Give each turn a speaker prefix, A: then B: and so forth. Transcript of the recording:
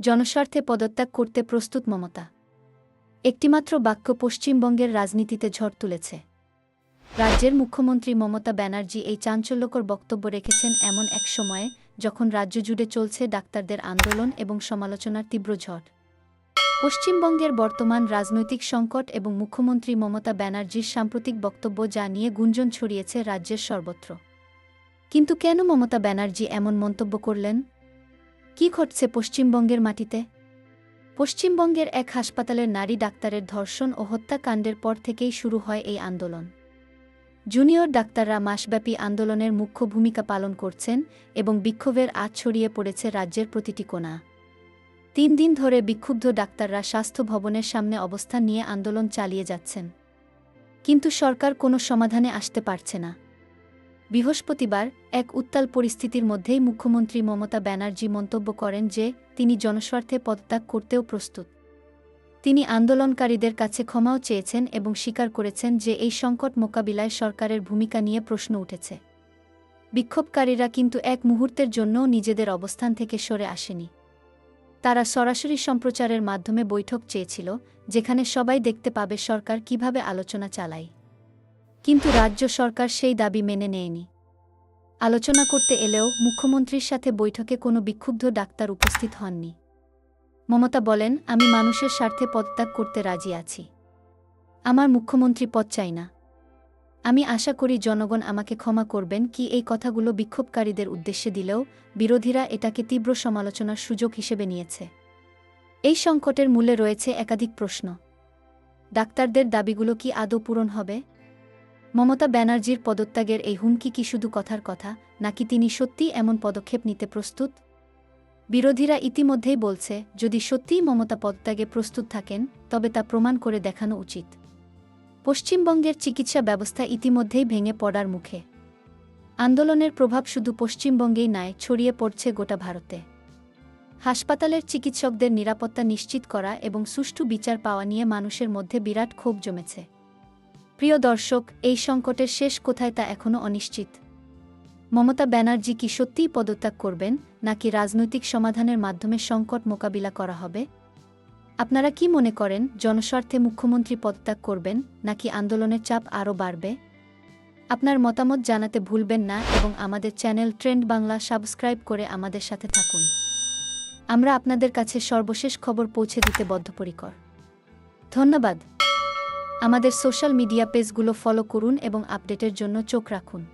A: জনস্বার্থে পদত্যাগ করতে প্রস্তুত মমতা। একটিমাত্র বাক্য পশ্চিমবঙ্গের রাজনীতিতে ঝড় তুলেছে। রাজ্যের মুখ্যমন্ত্রী মমতা ব্যানার্জি এই চাঞ্চল্যকর বক্তব্য রেখেছেন এমন এক সময়ে যখন রাজ্য জুড়ে চলছে ডাক্তারদের আন্দোলন এবং সমালোচনার তীব্র ঝড়। পশ্চিমবঙ্গের বর্তমান রাজনৈতিক সংকট এবং মুখ্যমন্ত্রী মমতা ব্যানার্জির সাম্প্রতিক বক্তব্য যা নিয়ে গুঞ্জন ছড়িয়েছে রাজ্যের সর্বত্র। কিন্তু কেন মমতা ব্যানার্জি এমন মন্তব্য করলেন? কি ঘটছে পশ্চিমবঙ্গের মাটিতে? পশ্চিমবঙ্গের এক হাসপাতালের নারী ডাক্তারের ধর্ষণ ও হত্যাকাণ্ডের পর থেকেই শুরু হয় এই আন্দোলন। জুনিয়র ডাক্তাররা মাসব্যাপী আন্দোলনের মুখ্য ভূমিকা পালন করছেন এবং বিক্ষোভের আঁচ ছড়িয়ে পড়েছে রাজ্যের প্রতিটি কোণা। ৩ দিন ধরে বিক্ষুব্ধ ডাক্তাররা স্বাস্থ্য ভবনের সামনে অবস্থান নিয়ে আন্দোলন চালিয়ে যাচ্ছেন। কিন্তু সরকার কোনো সমাধানে আসতে পারছে না। বৃহস্পতিবার এক উত্তাল পরিস্থিতির মধ্যেই মুখ্যমন্ত্রী মমতা ব্যানার্জি মন্তব্য করেন যে তিনি জনস্বার্থে পদত্যাগ করতেও প্রস্তুত। তিনি আন্দোলনকারীদের কাছে ক্ষমাও চেয়েছেন এবং স্বীকার করেছেন যে এই সংকট মোকাবিলায় সরকারের ভূমিকা নিয়ে প্রশ্ন উঠেছে। বিক্ষোভকারীরা কিন্তু এক মুহূর্তের জন্যও নিজেদের অবস্থান থেকে সরে আসেনি। তারা সরাসরি সম্প্রচারের মাধ্যমে বৈঠক চেয়েছিল, যেখানে সবাই দেখতে পাবে সরকার কিভাবে আলোচনা চালায়। কিন্তু রাজ্য সরকার সেই দাবি মেনে নেয়নি। আলোচনা করতে এলেও মুখ্যমন্ত্রীর সাথে বৈঠকে কোনো বিক্ষুব্ধ ডাক্তার উপস্থিত হননি। মমতা বলেন, আমি মানুষের স্বার্থে পদত্যাগ করতে রাজি আছি। আমার মুখ্যমন্ত্রী পদ চাই না। আমি আশা করি জনগণ আমাকে ক্ষমা করবেন। কি এই কথাগুলো বিক্ষোভকারীদের উদ্দেশ্যে দিলেও বিরোধীরা এটাকে তীব্র সমালোচনার সুযোগ হিসেবে নিয়েছে। এই সংকটের মূলে রয়েছে একাধিক প্রশ্ন। ডাক্তারদের দাবিগুলো কি আদৌ পূরণ হবে? মমতা ব্যানার্জির পদত্যাগের এই হুমকি কি শুধু কথার কথা, নাকি তিনি সত্যিই এমন পদক্ষেপ নিতে প্রস্তুত? বিরোধীরা ইতিমধ্যেই বলছে, যদি সত্যিই মমতা পদত্যাগে প্রস্তুত থাকেন তবে তা প্রমাণ করে দেখানো উচিত। পশ্চিমবঙ্গের চিকিৎসা ব্যবস্থা ইতিমধ্যেই ভেঙে পড়ার মুখে। আন্দোলনের প্রভাব শুধু পশ্চিমবঙ্গেই নয়, ছড়িয়ে পড়ছে গোটা ভারতে। হাসপাতালের চিকিৎসকদের নিরাপত্তা নিশ্চিত করা এবং সুষ্ঠু বিচার পাওয়া নিয়ে মানুষের মধ্যে বিরাট ক্ষোভ জমেছে। প্রিয় দর্শক, এই সংকটের শেষ কোথায় তা এখনও অনিশ্চিত। মমতা ব্যানার্জি কি সত্যিই পদত্যাগ করবেন, নাকি রাজনৈতিক সমাধানের মাধ্যমে সংকট মোকাবিলা করা হবে? আপনারা কি মনে করেন, জনস্বার্থে মুখ্যমন্ত্রী পদত্যাগ করবেন, নাকি আন্দোলনের চাপ আরও বাড়বে? আপনার মতামত জানাতে ভুলবেন না এবং আমাদের চ্যানেল ট্রেন্ড বাংলা সাবস্ক্রাইব করে আমাদের সাথে থাকুন। আমরা আপনাদের কাছে সর্বশেষ খবর পৌঁছে দিতে বদ্ধপরিকর। ধন্যবাদ। আমাদের সোশ্যাল মিডিয়া পেজগুলো ফলো করুন এবং আপডেটের জন্য চোখ রাখুন।